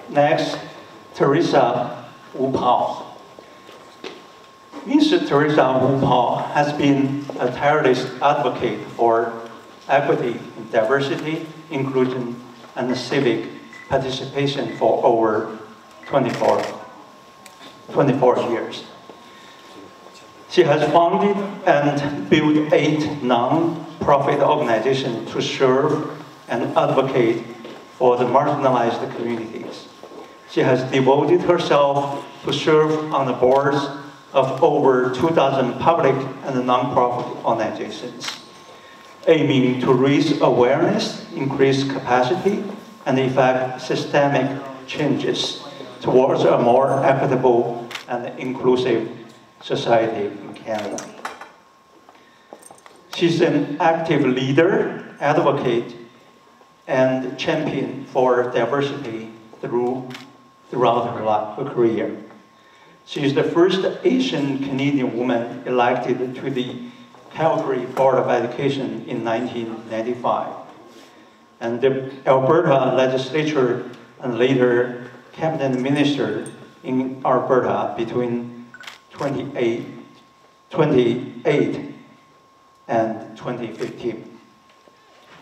Next, Teresa Wu Pao. Ms. Teresa Wu Pao has been a tireless advocate for equity, diversity, inclusion, and civic participation for over 24 years. She has founded and built 8 non-profit organizations to serve and advocate for the marginalized communities. She has devoted herself to serve on the boards of over 2,000 public and non-profit organizations, aiming to raise awareness, increase capacity, and effect systemic changes towards a more equitable and inclusive society in Canada. She's an active leader, advocate, and champion for diversity throughout her career. She is the first Asian Canadian woman elected to the Calgary Board of Education in 1995. And the Alberta legislature and later cabinet minister in Alberta between 2008 and 2015.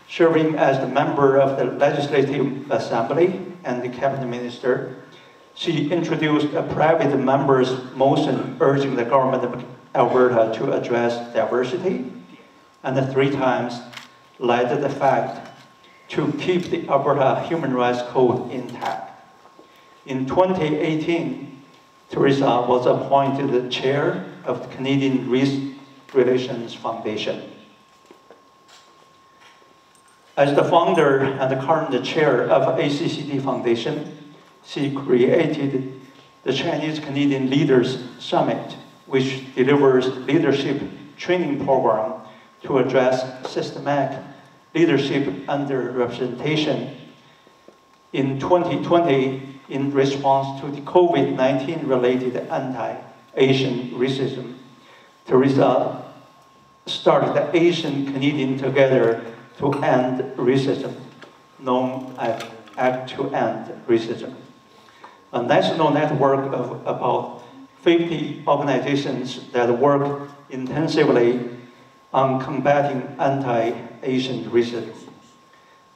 Serving as the member of the Legislative Assembly and the cabinet minister, she introduced a private member's motion urging the government of Alberta to address diversity, and 3 times led the fact to keep the Alberta Human Rights Code intact. In 2018, Teresa was appointed the chair of the Canadian Race Relations Foundation. As the founder and the current chair of ACCD Foundation, she created the Chinese Canadian Leaders Summit, which delivers leadership training program to address systematic leadership underrepresentation. In 2020, in response to the COVID-19 related anti-Asian racism, Teresa started the Asian Canadian Together to End Racism, known as Act to End Racism, a national network of about 50 organizations that work intensively on combating anti-Asian racism.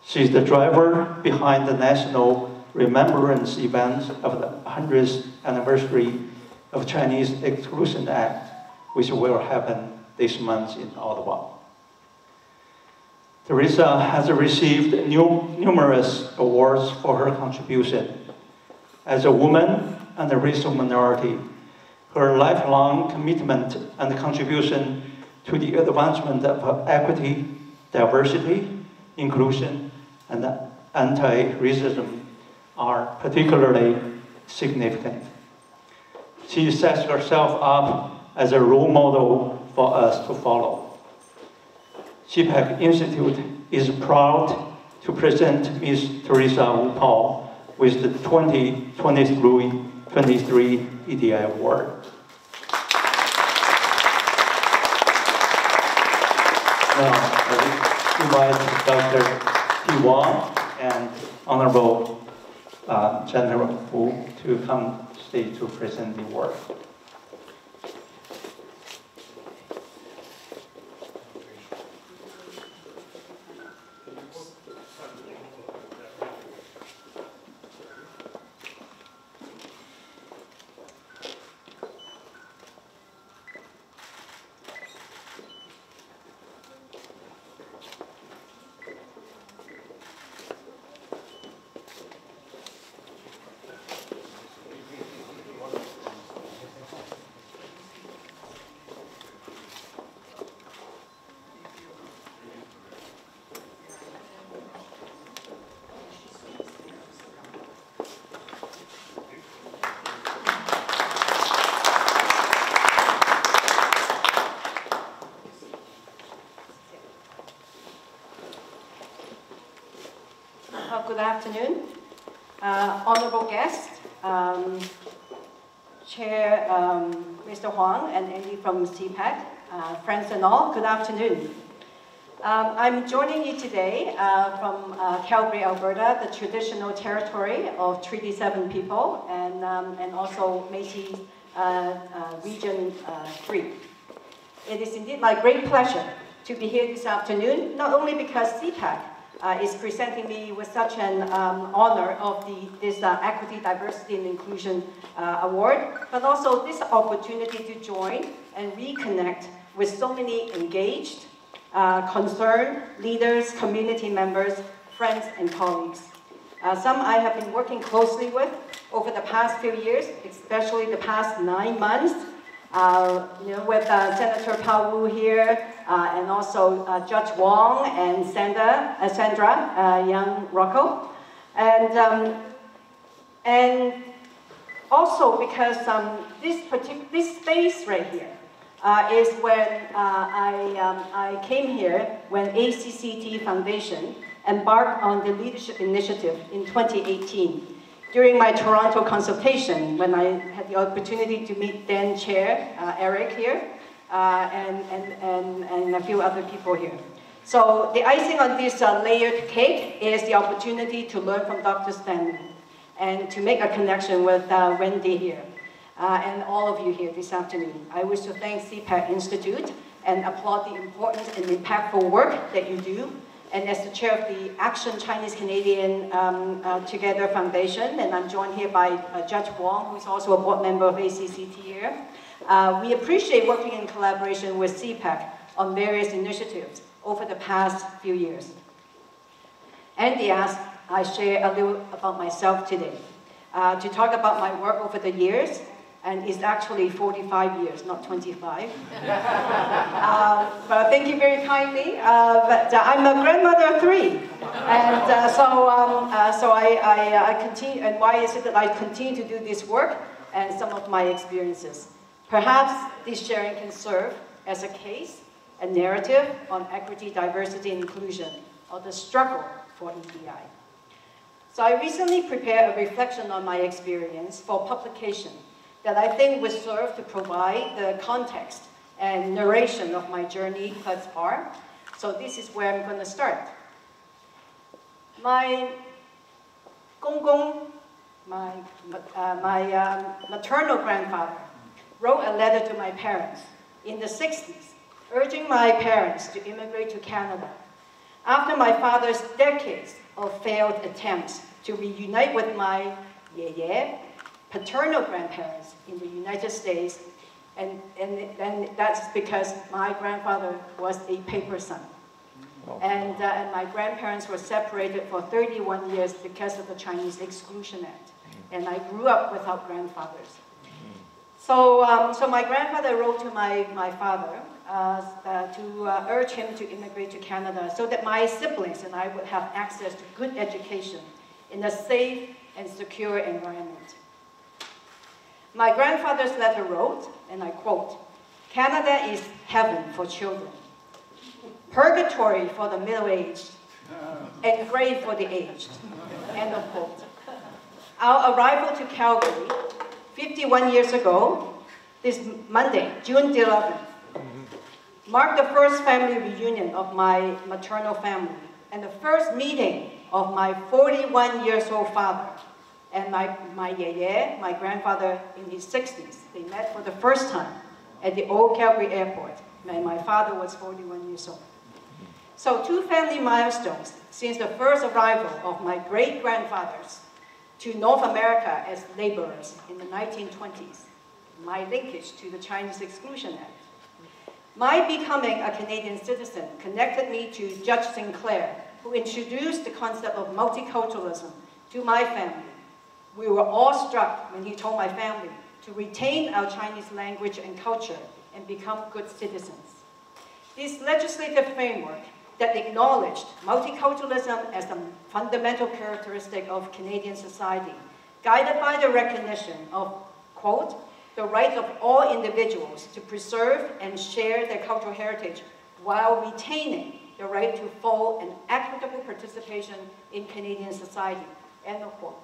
She's the driver behind the national remembrance event of the 100th anniversary of Chinese Exclusion Act, which will happen this month in Ottawa. Teresa has received numerous awards for her contribution. As a woman and a racial minority, her lifelong commitment and contribution to the advancement of equity, diversity, inclusion, and anti-racism are particularly significant. She sets herself up as a role model for us to follow. Cpac Institute is proud to present Ms. Teresa Wu Pao with the 2023 EDI Award. Now, I invite Dr. T. Wang and Honorable General Wu to come stage to present the award. Good afternoon, honorable guests, Chair Mr. Huang and Andy from Cpac, friends and all, good afternoon. I'm joining you today from Calgary, Alberta, the traditional territory of Treaty 7 people, and also Métis Region 3. It is indeed my great pleasure to be here this afternoon, not only because Cpac is presenting me with such an honor of this Equity, Diversity and Inclusion Award, but also this opportunity to join and reconnect with so many engaged, concerned leaders, community members, friends, and colleagues. Some I have been working closely with over the past few years, especially the past 9 months, with Senator Pao Wu here, and also Judge Wong and Sandra Young Rocco, and also because this space right here is when I came here when ACCT Foundation embarked on the leadership initiative in 2018. During my Toronto consultation, when I had the opportunity to meet then Chair Eric here, and a few other people here. So the icing on this layered cake is the opportunity to learn from Dr. Stanley and to make a connection with Wendy here, and all of you here this afternoon. I wish to thank Cpac Institute and applaud the important and impactful work that you do. And as the chair of the Action Chinese-Canadian Together Foundation, and I'm joined here by Judge Wong, who is also a board member of ACCT here. We appreciate working in collaboration with Cpac on various initiatives over the past few years. Andy asked I share a little about myself today, to talk about my work over the years, and it's actually 45 years, not 25. But thank you very kindly. But I'm a grandmother of 3, and so I continue. And why is it that I continue to do this work and some of my experiences? Perhaps this sharing can serve as a case, a narrative on equity, diversity, and inclusion, or the struggle for EDI. So I recently prepared a reflection on my experience for publication that I think would serve to provide the context and narration of my journey thus far. So this is where I'm going to start. My maternal grandfather wrote a letter to my parents in the 60s, urging my parents to immigrate to Canada. After my father's decades of failed attempts to reunite with my paternal grandparents in the United States, and that's because my grandfather was a paper son. And my grandparents were separated for 31 years because of the Chinese Exclusion Act. And I grew up without grandfathers. So my grandfather wrote to my father to urge him to immigrate to Canada so that my siblings and I would have access to good education in a safe and secure environment. My grandfather's letter wrote, and I quote, "Canada is heaven for children, purgatory for the middle-aged, and grave for the aged." End of quote. Our arrival to Calgary 51 years ago, this Monday, June 11th, marked the first family reunion of my maternal family and the first meeting of my 41 years old father and my grandfather in his 60s. They met for the first time at the old Calgary airport, and my father was 41 years old. So 2 family milestones since the first arrival of my great-grandfathers to North America as laborers in the 1920s, my linkage to the Chinese Exclusion Act. My becoming a Canadian citizen connected me to Judge Sinclair, who introduced the concept of multiculturalism to my family. We were all struck when he told my family to retain our Chinese language and culture and become good citizens. This legislative framework that acknowledged multiculturalism as a fundamental characteristic of Canadian society, guided by the recognition of, quote, the right of all individuals to preserve and share their cultural heritage while retaining the right to full and equitable participation in Canadian society, end of quote.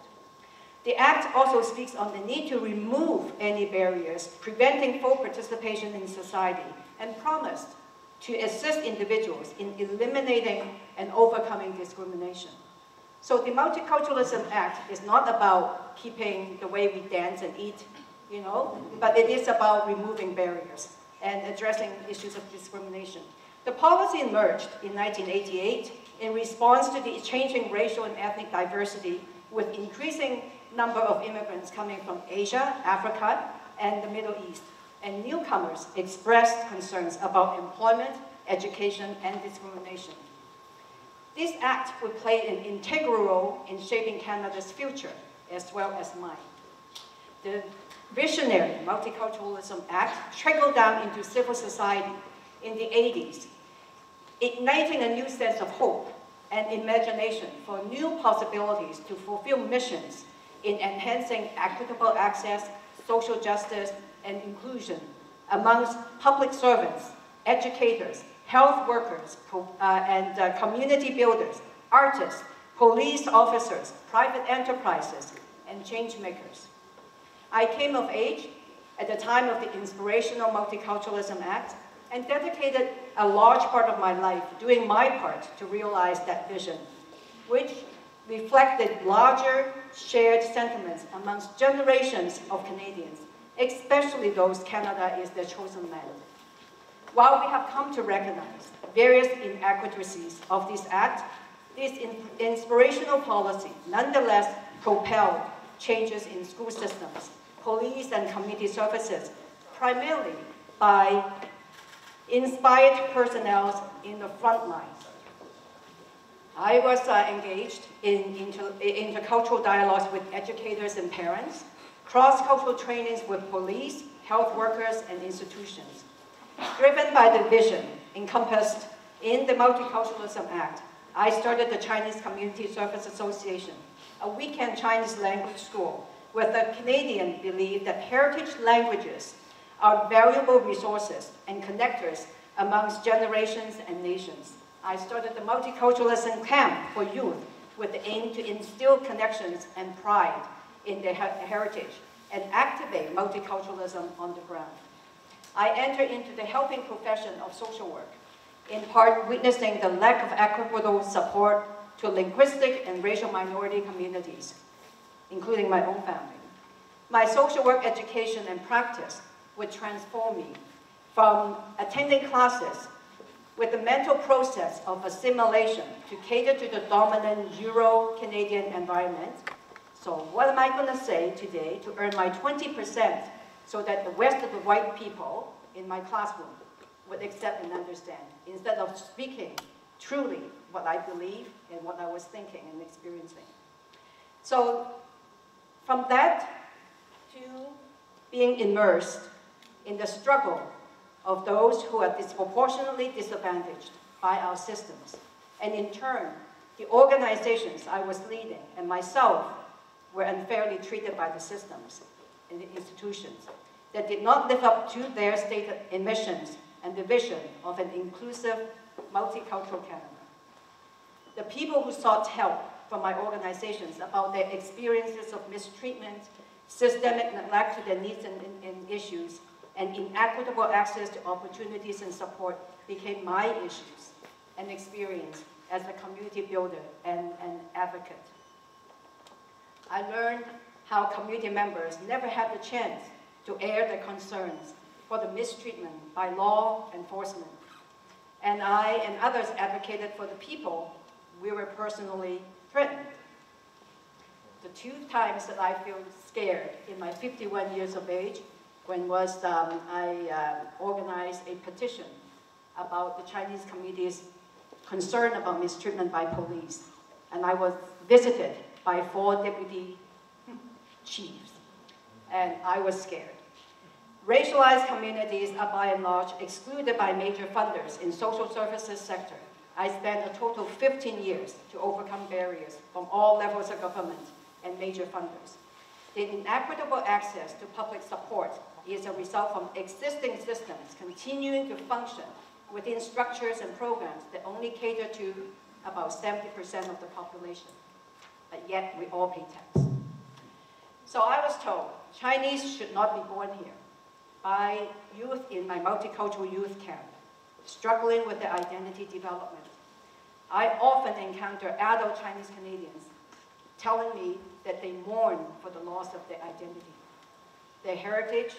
The Act also speaks on the need to remove any barriers preventing full participation in society and promised to assist individuals in eliminating and overcoming discrimination. So the Multiculturalism Act is not about keeping the way we dance and eat, you know, but it is about removing barriers and addressing issues of discrimination. The policy emerged in 1988 in response to the changing racial and ethnic diversity with increasing number of immigrants coming from Asia, Africa, and the Middle East. And newcomers expressed concerns about employment, education, and discrimination. This act would play an integral role in shaping Canada's future, as well as mine. The visionary Multiculturalism Act trickled down into civil society in the 80s, igniting a new sense of hope and imagination for new possibilities to fulfill missions in enhancing equitable access, social justice, and inclusion amongst public servants, educators, health workers, and community builders, artists, police officers, private enterprises, and change makers. I came of age at the time of the inspirational Multiculturalism Act and dedicated a large part of my life doing my part to realize that vision, which reflected larger shared sentiments amongst generations of Canadians, especially those Canada is their chosen land. While we have come to recognize various inadequacies of this act, this inspirational policy nonetheless propelled changes in school systems, police and community services, primarily by inspired personnel in the front lines. I was engaged in intercultural dialogues with educators and parents, cross-cultural trainings with police, health workers, and institutions. Driven by the vision encompassed in the Multiculturalism Act, I started the Chinese Community Service Association, a weekend Chinese language school with the Canadian belief that heritage languages are valuable resources and connectors amongst generations and nations. I started the Multiculturalism Camp for youth with the aim to instill connections and pride in their heritage and activate multiculturalism on the ground. I entered into the helping profession of social work, in part witnessing the lack of equitable support to linguistic and racial minority communities, including my own family. My social work education and practice would transform me from attending classes with the mental process of assimilation to cater to the dominant Euro-Canadian environment. So what am I going to say today to earn my 20% so that the rest of the white people in my classroom would accept and understand, instead of speaking truly what I believe and what I was thinking and experiencing. So from that to being immersed in the struggle of those who are disproportionately disadvantaged by our systems. And in turn, the organizations I was leading and myself were unfairly treated by the systems and the institutions that did not live up to their stated missions and the vision of an inclusive, multicultural Canada. The people who sought help from my organizations about their experiences of mistreatment, systemic neglect to their needs and issues, and inequitable access to opportunities and support became my issues and experience as a community builder and an advocate. I learned how community members never had the chance to air their concerns for the mistreatment by law enforcement. And I and others advocated for the people we were personally threatened. The two times that I feel scared in my 51 years of age when I organized a petition about the Chinese community's concern about mistreatment by police. And I was visited by 4 deputy chiefs, and I was scared. Racialized communities are by and large excluded by major funders in social services sector. I spent a total of 15 years to overcome barriers from all levels of government and major funders. The inequitable access to public support is a result from existing systems continuing to function within structures and programs that only cater to about 70% of the population. But yet we all pay tax. So I was told Chinese should not be born here by youth in my multicultural youth camp. struggling with their identity development. I often encounter adult Chinese Canadians telling me that they mourn for the loss of their identity, their heritage,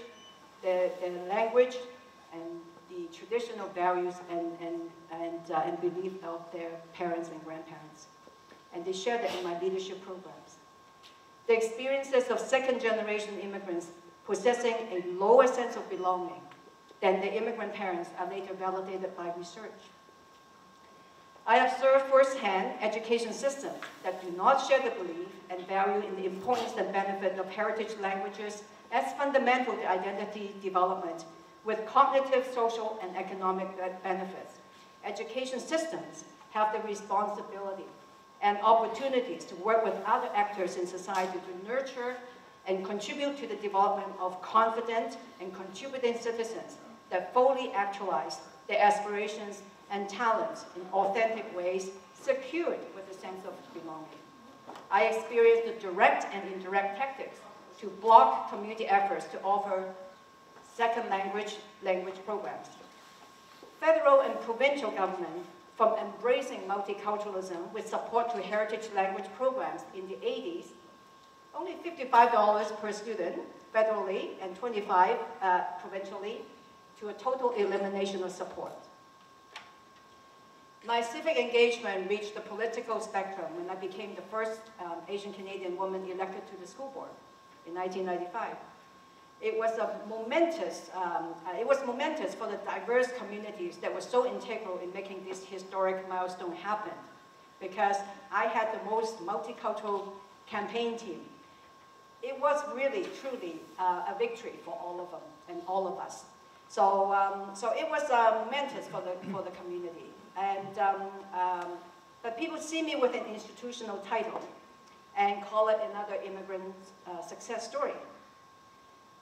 their language, and the traditional values and belief of their parents and grandparents. And they share that in my leadership programs. The experiences of second-generation immigrants possessing a lower sense of belonging than their immigrant parents are later validated by research. I observe firsthand education systems that do not share the belief and value in the importance and benefit of heritage languages as fundamental to identity development with cognitive, social, and economic benefits. Education systems have the responsibility and opportunities to work with other actors in society to nurture and contribute to the development of confident and contributing citizens that fully actualize their aspirations and talents in authentic ways, secured with a sense of belonging. I experienced the direct and indirect tactics to block community efforts to offer second language programs. Federal and provincial government, from embracing multiculturalism with support to heritage language programs in the 80s, only $55 per student federally and $25 provincially, to a total elimination of support. My civic engagement reached the political spectrum when I became the first Asian Canadian woman elected to the school board in 1995. It was momentous for the diverse communities that were so integral in making this historic milestone happen, because I had the most multicultural campaign team. It was really, truly a victory for all of them and all of us. So it was momentous for the community. But people see me with an institutional title and call it another immigrant success story.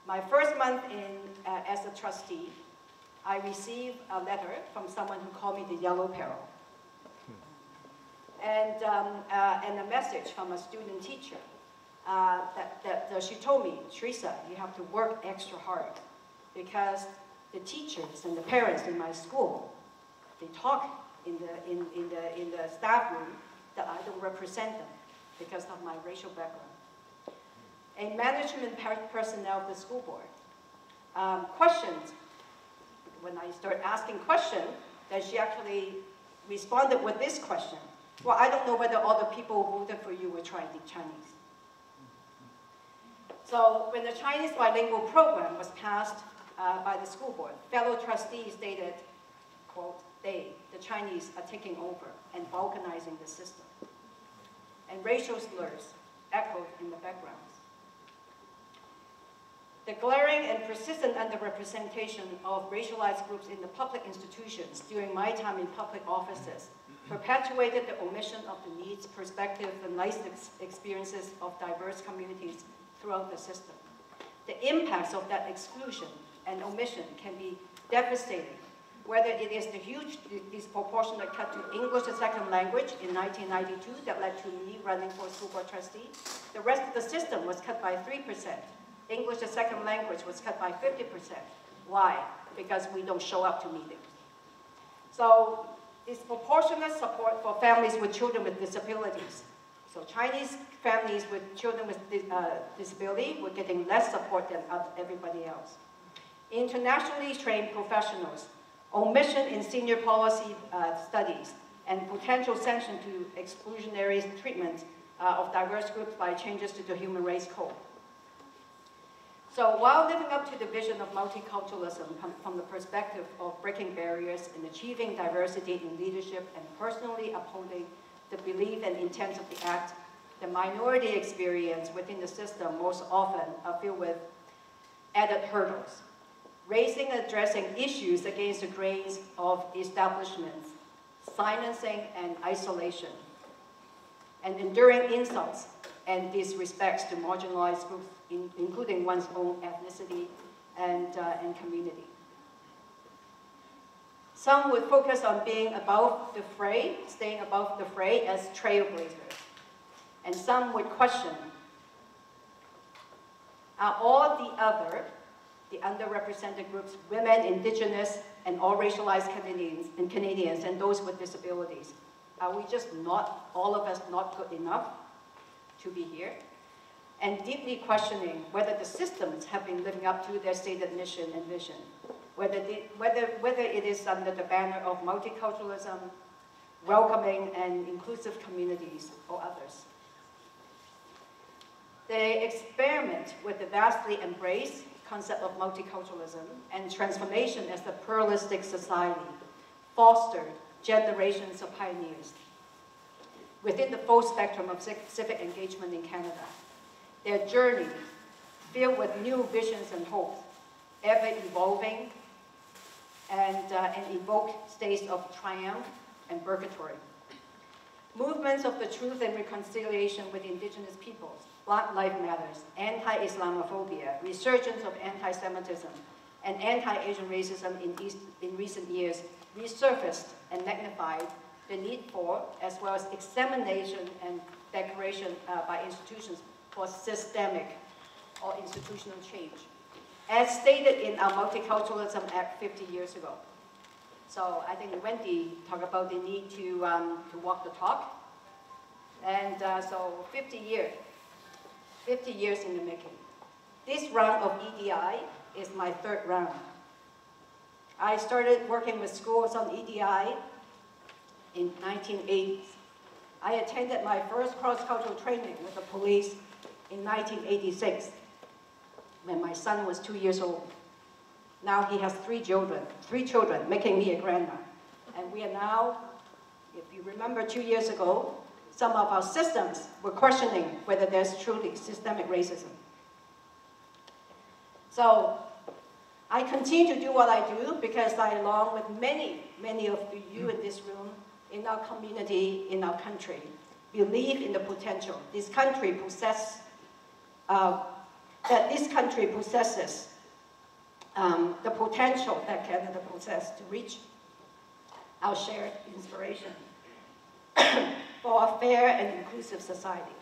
My first month as a trustee, I received a letter from someone who called me the Yellow Peril. And a message from a student teacher that she told me, Teresa, you have to work extra hard, because the teachers and the parents in my school, they talk in the staff room that I don't represent them because of my racial background. A management personnel of the school board questioned, when I started asking questions, that she actually responded with this question: well, I don't know whether all the people who voted for you were Chinese. So when the Chinese bilingual program was passed by the school board, fellow trustees stated, quote, the Chinese are taking over and balkanizing the system. And racial slurs echoed in the background. The glaring and persistent underrepresentation of racialized groups in the public institutions during my time in public offices perpetuated the omission of the needs, perspectives, and life experiences of diverse communities throughout the system. The impacts of that exclusion and omission can be devastating, whether it is the huge disproportionate cut to English as a second language in 1992 that led to me running for school board trustee. The rest of the system was cut by 3%. English as a second language was cut by 50%. Why? Because we don't show up to meetings. So disproportionate support for families with children with disabilities. So Chinese families with children with disability were getting less support than everybody else. Internationally trained professionals, omission in senior policy studies, and potential sanction to exclusionary treatment of diverse groups by changes to the Human Rights Code. So while living up to the vision of multiculturalism from the perspective of breaking barriers and achieving diversity in leadership and personally upholding the belief and intent of the act, the minority experience within the system most often are filled with added hurdles, raising and addressing issues against the grains of establishments, silencing and isolation, and enduring insults and disrespects to marginalized groups, including one's own ethnicity and community. Some would focus on being above the fray, staying above the fray as trailblazers. And some would question, are all the other, the underrepresented groups, women, indigenous, and all racialized Canadians and those with disabilities. Are we just not, all of us, not good enough to be here? And deeply questioning whether the systems have been living up to their stated mission and vision, whether it is under the banner of multiculturalism, welcoming and inclusive communities, or others. They experiment with the vastly embraced concept of multiculturalism and transformation as the pluralistic society, fostered generations of pioneers within the full spectrum of civic engagement in Canada. Their journey, filled with new visions and hopes, ever evolving and evoke states of triumph and purgatory. Movements of the truth and reconciliation with Indigenous peoples, Black Lives Matters, anti-Islamophobia, resurgence of anti-Semitism, and anti-Asian racism in recent years resurfaced and magnified the need for, as well as examination and declaration by institutions for systemic or institutional change, as stated in our Multiculturalism Act 50 years ago. So I think Wendy talked about the need to walk the talk. And so 50 years in the making. This round of EDI is my third round. I started working with schools on EDI in 1980s. I attended my first cross-cultural training with the police in 1986 when my son was 2 years old. Now he has three children, making me a grandma. And we are now, if you remember 2 years ago, some of our systems were questioning whether there's truly systemic racism. So I continue to do what I do because I, along with many of you in this room, in our community, in our country, believe in the potential this country possesses, the potential that Canada possesses to reach our shared inspiration for a fair and inclusive society.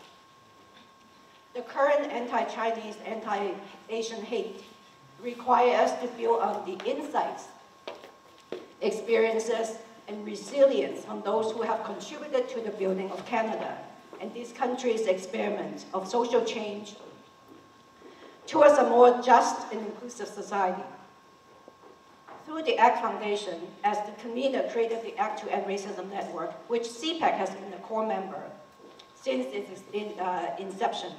The current anti-Chinese, anti-Asian hate require us to build on the insights, experiences, and resilience from those who have contributed to the building of Canada and this country's experiment of social change towards a more just and inclusive society. Through the ACT Foundation, as the convener created the ACT to End Racism Network, which Cpac has been a core member since its inception.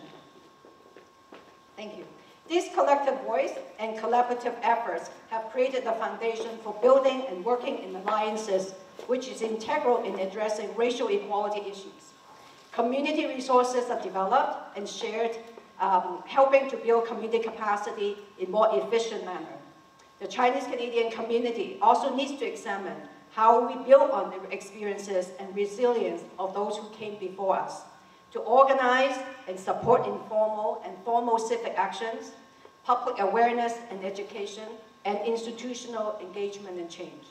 Thank you. This collective voice and collaborative efforts have created the foundation for building and working in alliances, which is integral in addressing racial equality issues. Community resources are developed and shared, helping to build community capacity in more efficient manner. The Chinese Canadian community also needs to examine how we build on the experiences and resilience of those who came before us, to organize and support informal and formal civic actions, public awareness and education, and institutional engagement and change.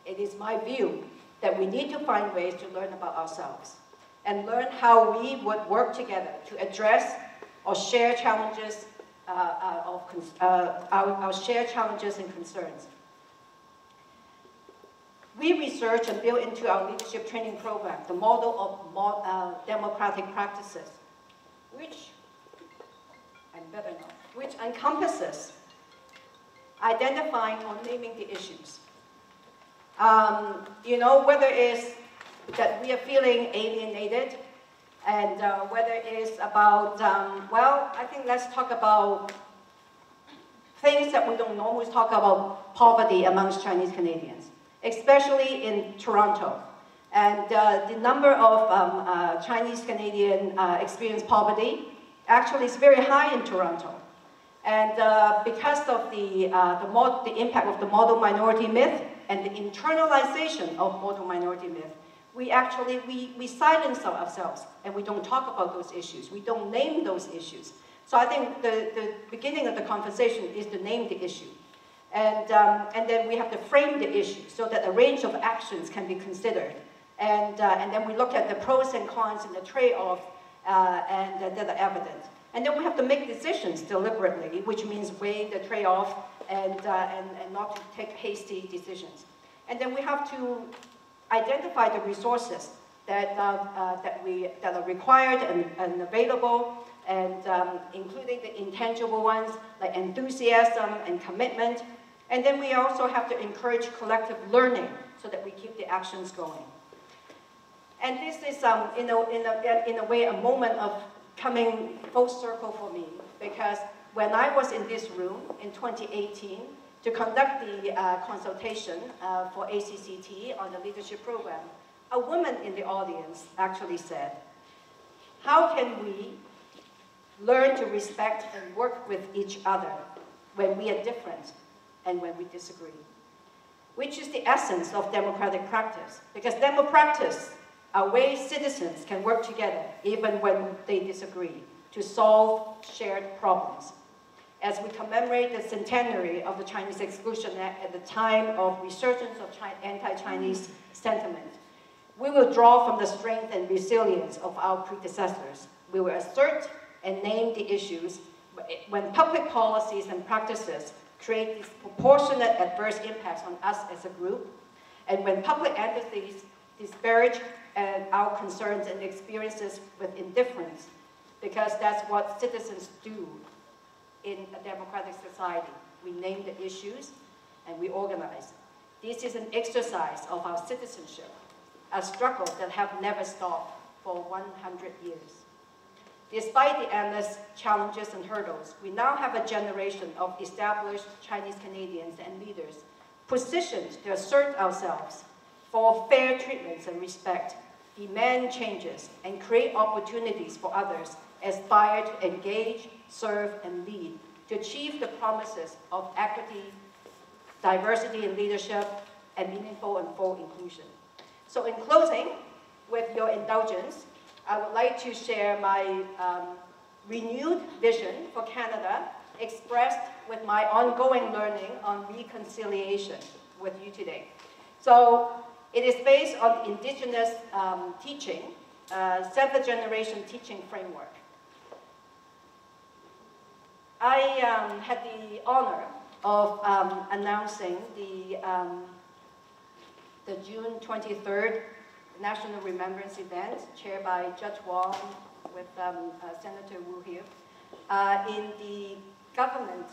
It is my view that we need to find ways to learn about ourselves and learn how we would work together to address or share challenges, our shared challenges and concerns. We research and build into our leadership training program the model of democratic practices, which encompasses identifying or naming the issues. Whether it's that we are feeling alienated, and whether it's about, I think let's talk about things that we don't normally talk about, poverty amongst Chinese Canadians, especially in Toronto. And the number of Chinese Canadian experience poverty actually is very high in Toronto. And because of the impact of the model minority myth and the internalization of model minority myth, we silence ourselves and we don't talk about those issues. We don't name those issues. So I think the beginning of the conversation is to name the issue. And then we have to frame the issue so that a range of actions can be considered. And then we look at the pros and cons and the trade-off and that are evident. And then we have to make decisions deliberately, which means weighing the trade-off and not to take hasty decisions. And then we have to identify the resources that are required and available, and including the intangible ones like enthusiasm and commitment. And then we also have to encourage collective learning so that we keep the actions going. And this is, in a way, a moment of coming full circle for me, because when I was in this room in 2018 to conduct the consultation for ACCT on the leadership program, a woman in the audience actually said, how can we learn to respect and work with each other when we are different and when we disagree? Which is the essence of democratic practice, because practice are ways citizens can work together even when they disagree to solve shared problems. As we commemorate the centenary of the Chinese Exclusion Act at the time of resurgence of anti-Chinese sentiment, we will draw from the strength and resilience of our predecessors. We will assert and name the issues when public policies and practices create disproportionate adverse impacts on us as a group, and when public entities disparage our concerns and experiences with indifference, because that's what citizens do in a democratic society. We name the issues and we organize. This is an exercise of our citizenship, a struggle that have never stopped for 100 years. Despite the endless challenges and hurdles, we now have a generation of established Chinese Canadians and leaders positioned to assert ourselves for fair treatments and respect, demand changes, and create opportunities for others, aspire to engage, serve, and lead to achieve the promises of equity, diversity in leadership, and meaningful and full inclusion. So in closing, with your indulgence, I would like to share my renewed vision for Canada, expressed with my ongoing learning on reconciliation with you today. So it is based on Indigenous teaching, seventh generation teaching framework. I had the honor of announcing the June 23rd National Remembrance event, chaired by Judge Wong with Senator Wu here, in the government,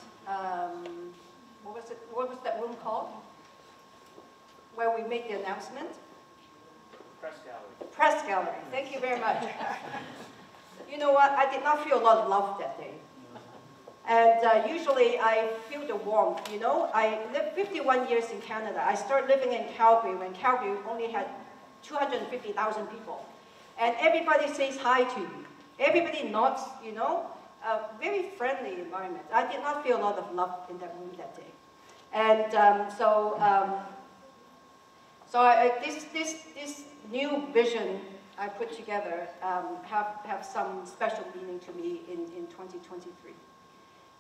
what was that room called? Where we made the announcement? Press gallery. Press gallery, thank you very much. You know what, I did not feel a lot of love that day. And usually I feel the warmth, you know. I lived 51 years in Canada. I started living in Calgary when Calgary only had 250,000 people. And everybody says hi to you. Everybody nods, you know. A very friendly environment. I did not feel a lot of love in that room that day. And this new vision I put together have some special meaning to me in 2023.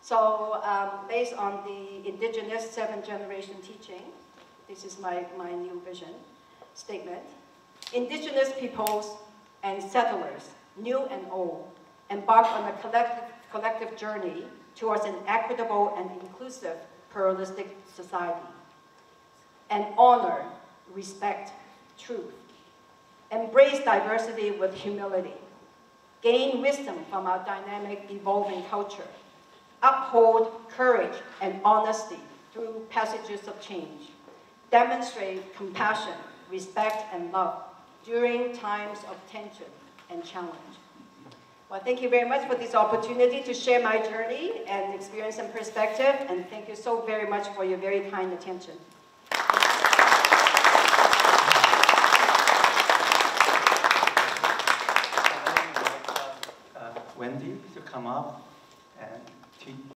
So based on the Indigenous seventh generation teaching, this is my new vision statement. Indigenous peoples and settlers, new and old, embark on a collective journey towards an equitable and inclusive pluralistic society. And honor, respect, truth. Embrace diversity with humility. Gain wisdom from our dynamic, evolving culture. Uphold courage and honesty through passages of change. Demonstrate compassion, respect, and love during times of tension and challenge. Well, thank you very much for this opportunity to share my journey and experience and perspective, and thank you so very much for your very kind attention. Wendy to come up and teach.